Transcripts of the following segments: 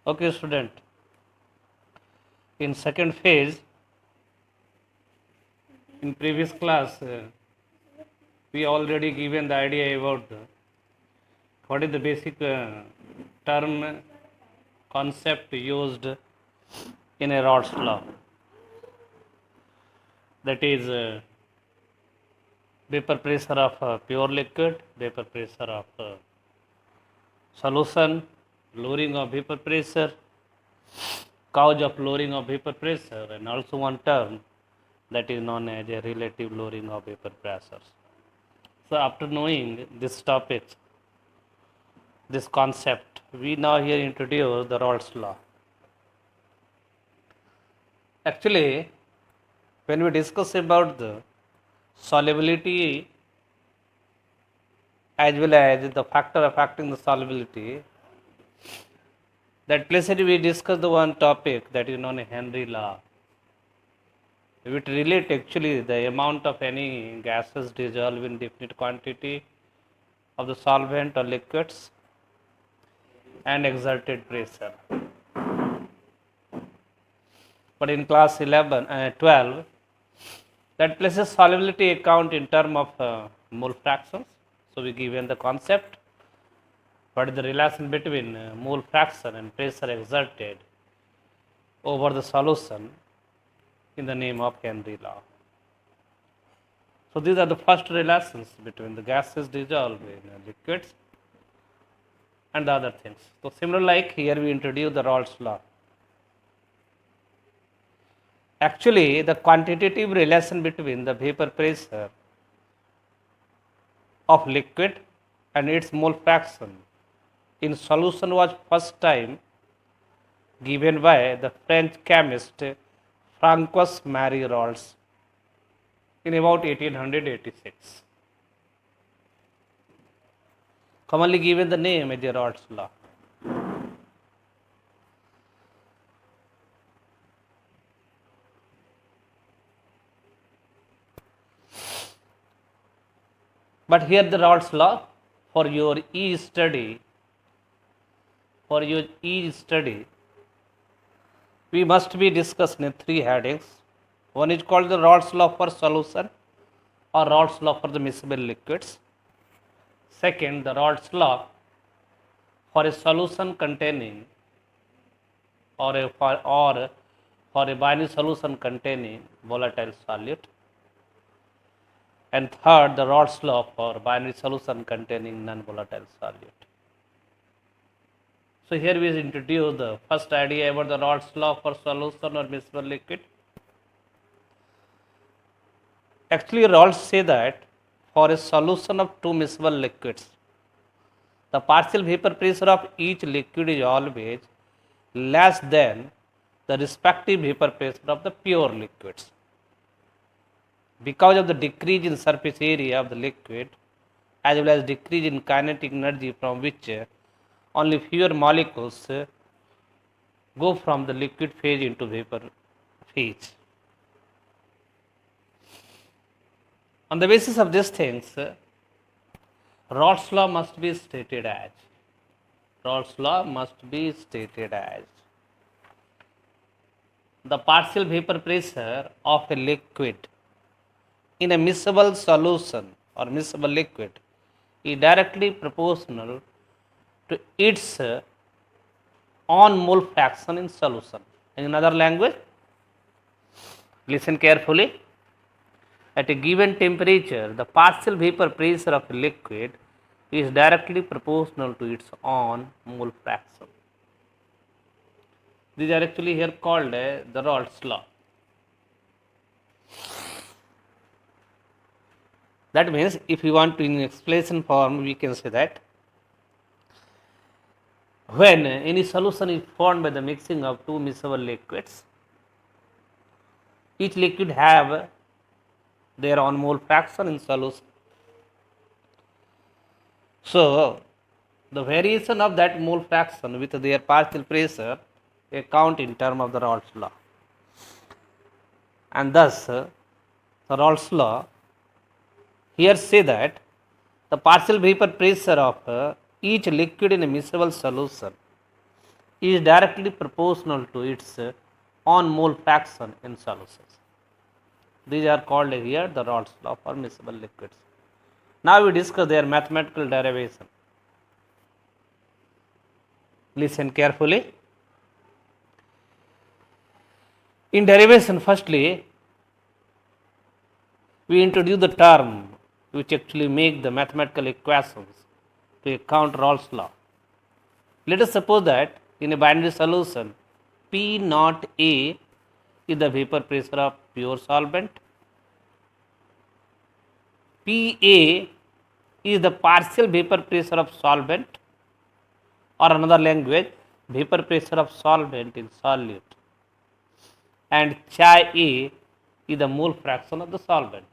Okay, student. In second phase, in previous class, we already given the idea about what is the basic term concept used in a Rod's law. That is vapor pressure of pure liquid, vapor pressure of solution, lowering of vapor pressure, cause of lowering of vapor pressure, and also one term that is known as a relative lowering of vapor pressures. So after knowing this topic, this concept, we now here introduce the Raoult's law. Actually, when we discuss about the solubility as well as the factor affecting the solubility, that place we discuss the one topic that is known as Henry law. It relate actually the amount of any gases dissolved in definite quantity of the solvent or liquids and exerted pressure. But in class 11 and 12, that places solubility account in term of mole fractions. So we given the concept, what is the relation between mole fraction and pressure exerted over the solution in the name of Henry law. So these are the first relations between the gases dissolved in liquids and the other things. So similar like here we introduce the Raoult's law. Actually, the quantitative relation between the vapor pressure of liquid and its mole fraction in solution was first time given by the French chemist Francois Marie Raoult in about 1886. Commonly given the name as the Raoult's law. But here the Raoult's law for your study, we must be discussed in three headings. One is called the Raoult's law for solution or Raoult's law for the miscible liquids. Second, the Raoult's law for a solution containing or for a binary solution containing volatile solute. And third, the Raoult's law for binary solution containing non-volatile solute. So here we introduce the first idea about the Raoult's law for solution or miscible liquid. Actually, Raoult say that for a solution of two miscible liquids, the partial vapor pressure of each liquid is always less than the respective vapor pressure of the pure liquids. Because of the decrease in surface area of the liquid as well as decrease in kinetic energy from which only fewer molecules go from the liquid phase into vapor phase. On the basis of these things, Raoult's law must be stated as the partial vapor pressure of a liquid in a miscible solution or miscible liquid is directly proportional to its on mole fraction in solution. In another language, listen carefully. At a given temperature, the partial vapor pressure of a liquid is directly proportional to its on mole fraction. These are actually here called the Raoult's law. That means if you want to in explanation form, we can say that when any solution is formed by the mixing of two miscible liquids, each liquid have their own mole fraction in solution. So the variation of that mole fraction with their partial pressure account in terms of the Raoult's law. And thus the Raoult's law here say that the partial vapor pressure of each liquid in a miscible solution is directly proportional to its on mole fraction in solutions. These are called here the Raoult's law for miscible liquids. Now we discuss their mathematical derivation. Listen carefully. In derivation, firstly, we introduce the term which actually make the mathematical equations to account Raoult's law. Let us suppose that in a binary solution, P naught A is the vapor pressure of pure solvent. PA is the partial vapor pressure of solvent, or another language, vapor pressure of solvent in solute, and Chi A is the mole fraction of the solvent.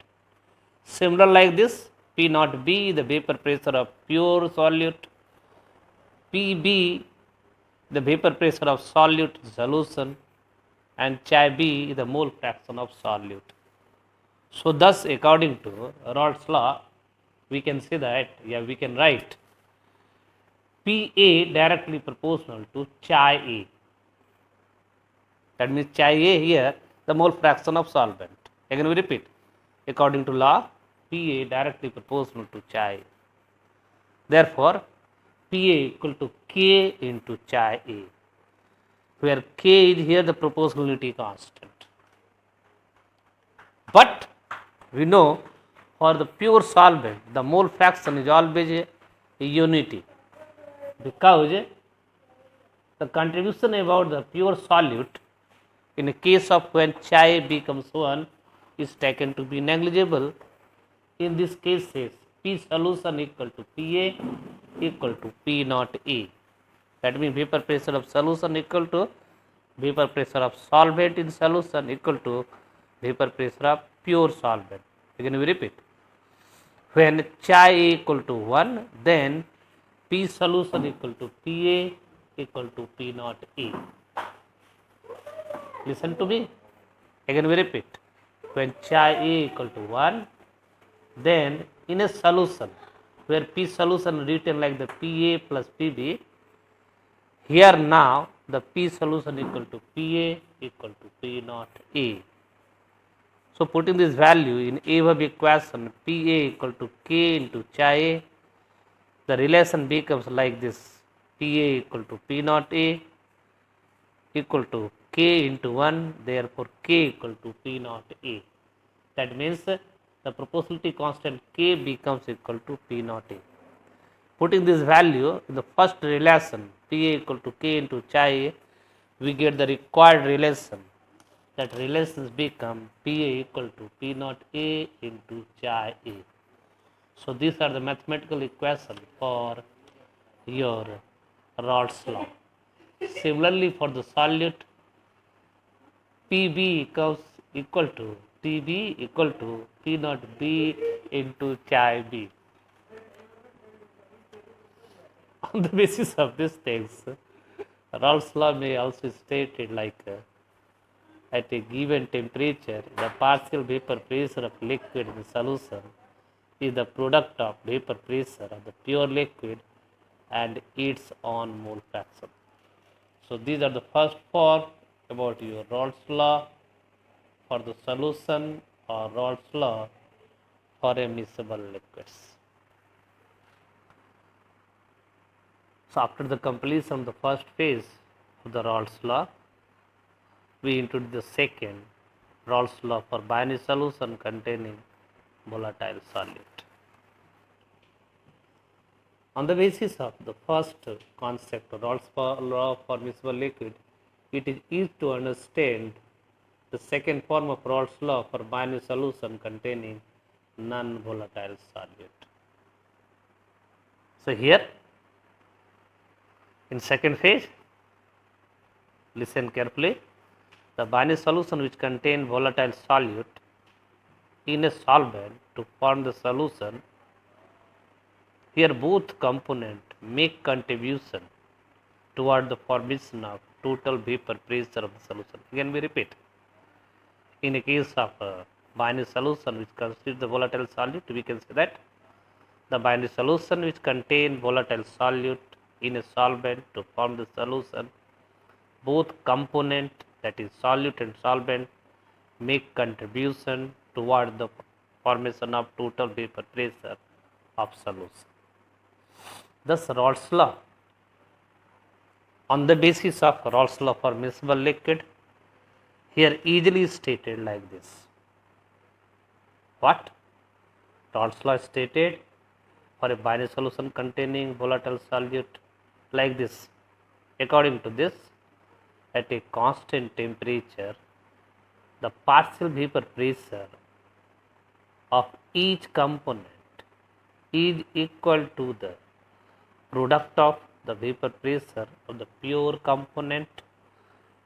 Similar like this, P naught B is the vapor pressure of pure solute, PB the vapor pressure of solute solution, and Chi B is the mole fraction of solute. So thus, according to Raoult's law, we can say that, we can write PA directly proportional to Chi A. That means Chi A here, the mole fraction of solvent. Again we repeat, according to law, PA directly proportional to Chi A. Therefore, PA equal to K into Chi A, where K is here the proportionality constant. But we know for the pure solvent, the mole fraction is always a unity, because the contribution about the pure solute in a case of when Chi becomes 1 is taken to be negligible. In this case, P solution equal to PA equal to P naught A. That means vapor pressure of solution equal to vapor pressure of solvent in solution equal to vapor pressure of pure solvent. Again we repeat, when Chi equal to 1, then P solution equal to PA equal to P naught A. Listen to me. Again we repeat, when Chi A equal to 1, then in a solution where P solution written like the PA plus PB, here now the P solution equal to PA equal to P naught A. So putting this value in above equation, PA equal to K into Chi A, the relation becomes like this, PA equal to P naught A equal to K into 1, therefore K equal to P naught A. That means the proportionality constant K becomes equal to P naught A. Putting this value in the first relation, PA equal to K into Chi A, we get the required relation. That relations become PA equal to P naught A into Chi A. So these are the mathematical equations for your Raoult's law. Similarly, for the solute, PB equals equal to TB equal to P naught B into Chi B. On the basis of these things, Raoult's law may also state it like at a given temperature, the partial vapor pressure of liquid in solution is the product of vapor pressure of the pure liquid and its own mole fraction. So these are the first four about your Raoult's law for the solution or Raoult's law for miscible liquids. So after the completion of the first phase of the Raoult's law, we introduce the second Raoult's law for binary solution containing volatile solute. On the basis of the first concept of Raoult's law for miscible liquid, it is easy to understand the second form of Raoult's law for binary solution containing non-volatile solute. So here, in second phase, listen carefully, the binary solution which contain volatile solute in a solvent to form the solution, here both components make contribution toward the formation of total vapor pressure of the solution. Again we repeat, in a case of binary solution which constitutes the volatile solute, we can say that the binary solution which contain volatile solute in a solvent to form the solution both component, that is solute and solvent, make contribution toward the formation of total vapor pressure of solution. Thus, Raoult's law, on the basis of Raoult's law for miscible liquid, here easily stated like this. What? Raoult's law stated for a binary solution containing volatile solute like this. According to this, at a constant temperature, the partial vapor pressure of each component is equal to the product of the vapor pressure of the pure component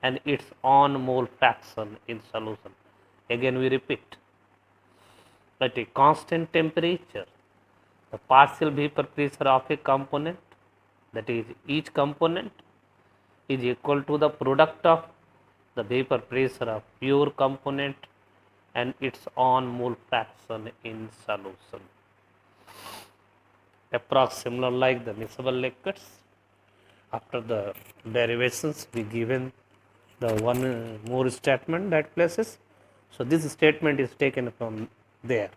and its own mole fraction in solution. Again we repeat, at a constant temperature, the partial vapor pressure of a component, that is each component, is equal to the product of the vapor pressure of pure component and its own mole fraction in solution. Approx similar like the miscible liquids. After the derivations, we given the one more statement that places. So this statement is taken from there.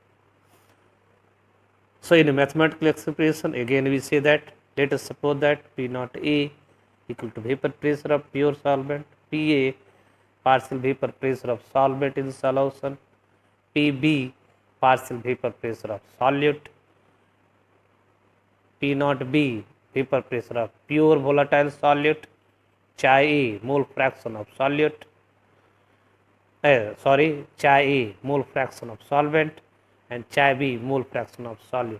So in a mathematical expression, again we say that let us suppose that P naught A equal to vapor pressure of pure solvent, Pa partial vapor pressure of solvent in solution, Pb partial vapor pressure of solute, P naught B vapor pressure of pure volatile solute, Chi A mole fraction of solute, Chi A mole fraction of solvent and Chi B mole fraction of solute.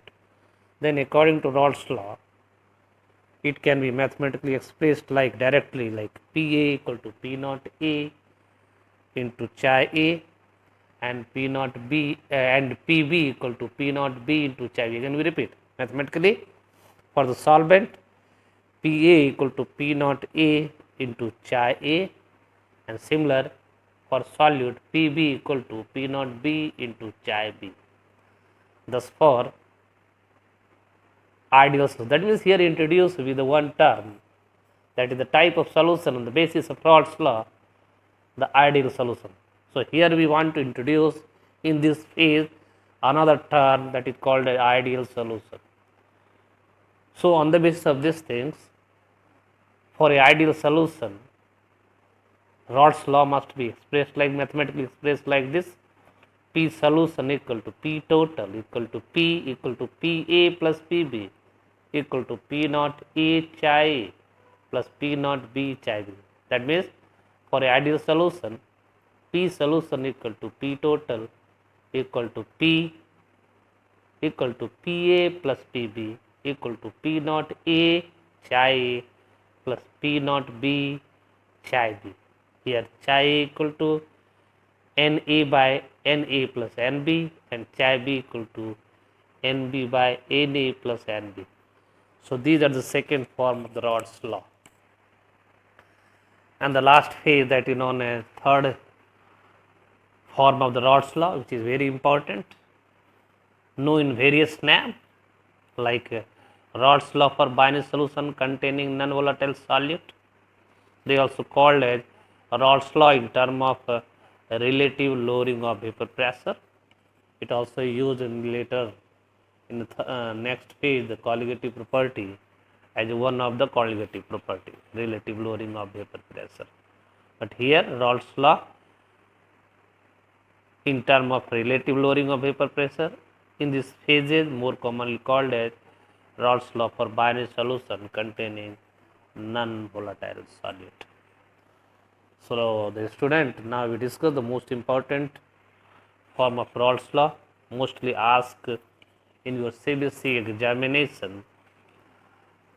Then according to Raoult's law, it can be mathematically expressed like directly like Pa equal to P naught A into Chi A and P naught B and Pb equal to P naught B into Chi B. Again we repeat mathematically for the solvent Pa equal to P naught A into Chi A and similar for solute Pb equal to P naught B into Chi B. Thus for ideal solution, that means here introduced with the one term, that is the type of solution on the basis of Raoult's law, the ideal solution. So here we want to introduce in this phase another term that is called an ideal solution. So on the basis of these things, for a ideal solution, Raoult's law must be expressed like mathematically expressed like this: P solution equal to P total equal to P equal to Pa plus Pb equal to P naught A Chi A plus P naught B Chi B. That means for a ideal solution, P solution equal to P total equal to P equal to Pa plus Pb equal to P naught A Chi A plus P naught B Chi B. Here Chi A equal to Na by Na plus Nb and Chi B equal to Nb by Na plus Nb. So these are the second form of the Raoult's law. And the last phase that is known as third form of the Raoult's law, which is very important, known in various names like Raoult's law for binary solution containing non-volatile solute. They also called as Raoult's law in terms of relative lowering of vapor pressure. It also used in later in the next phase the colligative property as one of the colligative property, relative lowering of vapor pressure. But here Raoult's law in terms of relative lowering of vapor pressure in this phases more commonly called as Raoult's law for binary solution containing non-volatile solute. So the student, now we discuss the most important form of Raoult's law, mostly asked in your CBSE examination,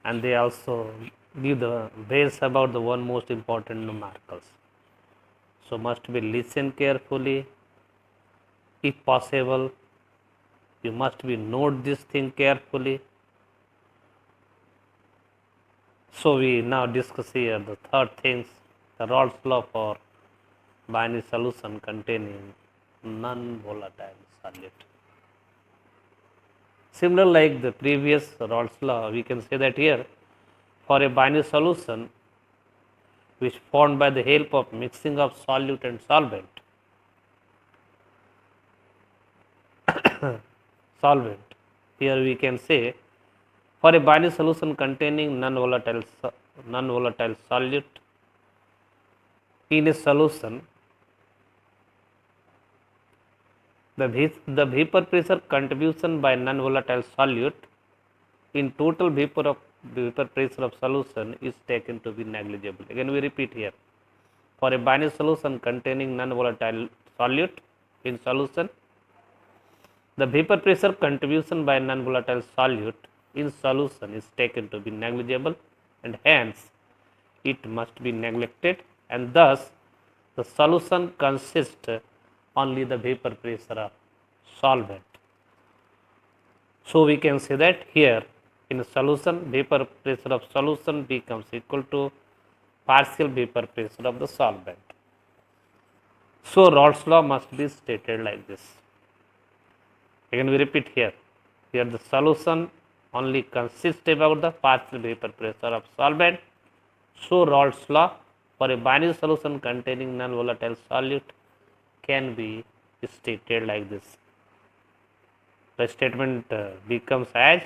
and they also give the base about the one most important numericals. So must be listen carefully. If possible, you must be note this thing carefully. So we now discuss here the third things, the Raoult's law for binary solution containing non-volatile solute. Similar like the previous Raoult's law, we can say that here for a binary solution, which formed by the help of mixing of solute and solvent. Solvent. Here we can say for a binary solution containing non-volatile solute in a solution, the vapor pressure contribution by non-volatile solute in total vapor pressure of solution is taken to be negligible. Again we repeat here. For a binary solution containing non-volatile solute in solution, the vapor pressure contribution by non-volatile solute in solution is taken to be negligible, and hence it must be neglected, and thus the solution consists only the vapor pressure of solvent. So we can say that here in a solution, vapor pressure of solution becomes equal to partial vapor pressure of the solvent. So Raoult's law must be stated like this. Again we repeat here. Here the solution only consists about the partial vapor pressure of solvent. So Raoult's law for a binary solution containing non-volatile solute can be stated like this. The statement becomes as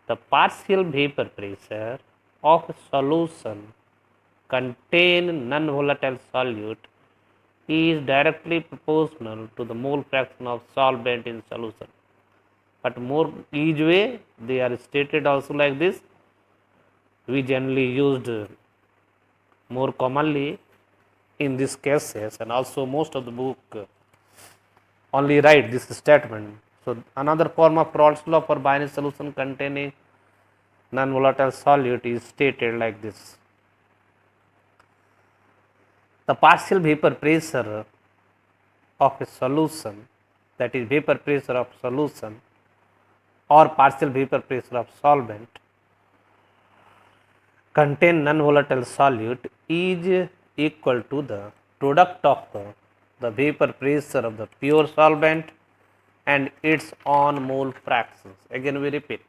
the partial vapor pressure of a solution containing non-volatile solute is directly proportional to the mole fraction of solvent in solution. But more each way they are stated also like this. We generally used more commonly in these cases, and also most of the book only write this statement. So another form of Raoult's law for binary solution containing non-volatile solute is stated like this. The partial vapor pressure of a solution, that is vapor pressure of solution or partial vapor pressure of solvent contain non-volatile solute is equal to the product of the vapor pressure of the pure solvent and its own mole fractions. Again we repeat.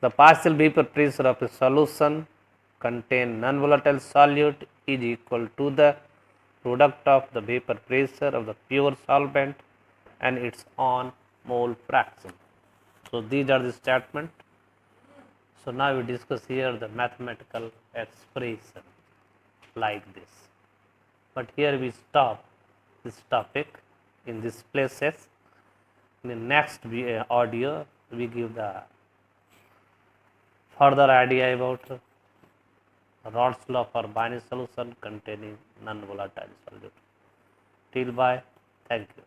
The partial vapor pressure of a solution contain non-volatile solute is equal to the product of the vapor pressure of the pure solvent and its own mole fraction. So these are the statements. So now we discuss here the mathematical expression like this. But here we stop this topic in these places. In the next audio we give the further idea about Raoult's law for binary solution containing non-volatile solute. Till bye. Thank you.